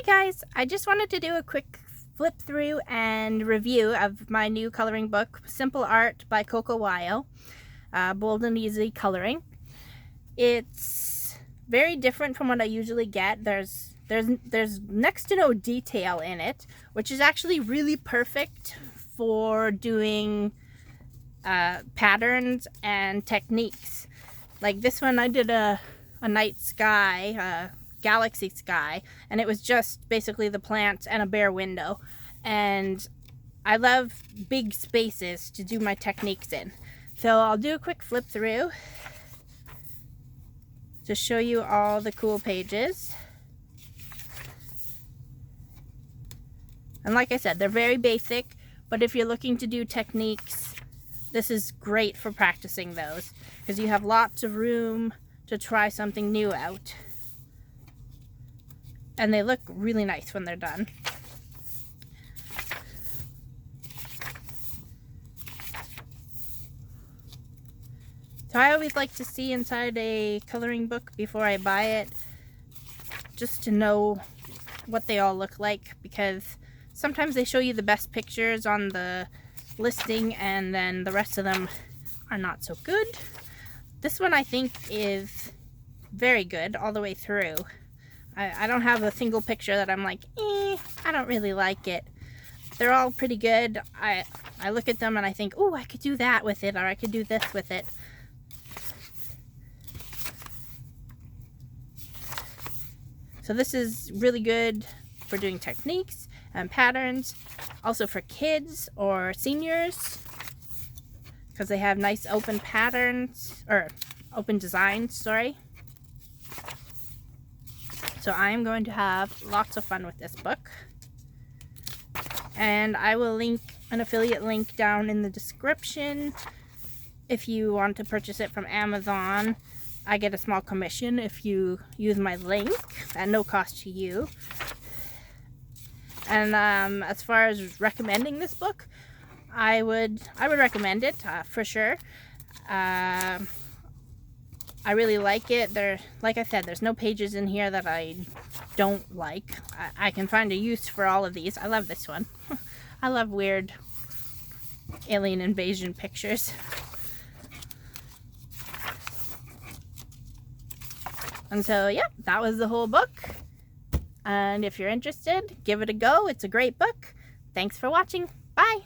Hi guys, I just wanted to do a quick flip through and review of my new coloring book, Simple Art by Coco Wyo, Bold and Easy Coloring. It's very different from what I usually get. There's next to no detail in it, which is actually really perfect for doing patterns and techniques. Like this one, I did a night sky, galaxy sky, and it was just basically the plants and a bare window, and I love big spaces to do my techniques in. So I'll do a quick flip through to show you all the cool pages. And like I said, they're very basic, but if you're looking to do techniques, this is great for practicing those because you have lots of room to try something new out. And they look really nice when they're done. So I always like to see inside a coloring book before I buy it, just to know what they all look like, because sometimes they show you the best pictures on the listing and then the rest of them are not so good. This one I think is very good all the way through. I don't have a single picture that I'm like, I don't really like it. They're all pretty good. I look at them and I think, oh, I could do that with it, or I could do this with it. So this is really good for doing techniques and patterns. Also for kids or seniors, because they have nice open patterns, or open designs, sorry. So I'm going to have lots of fun with this book. And I will link an affiliate link down in the description. If you want to purchase it from Amazon, I get a small commission if you use my link at no cost to you. And as far as recommending this book, I would recommend it for sure. I really like it. Like I said, there's no pages in here that I don't like. I can find a use for all of these. I love this one. I love weird alien invasion pictures. And so, yeah, that was the whole book. And if you're interested, give it a go. It's a great book. Thanks for watching. Bye.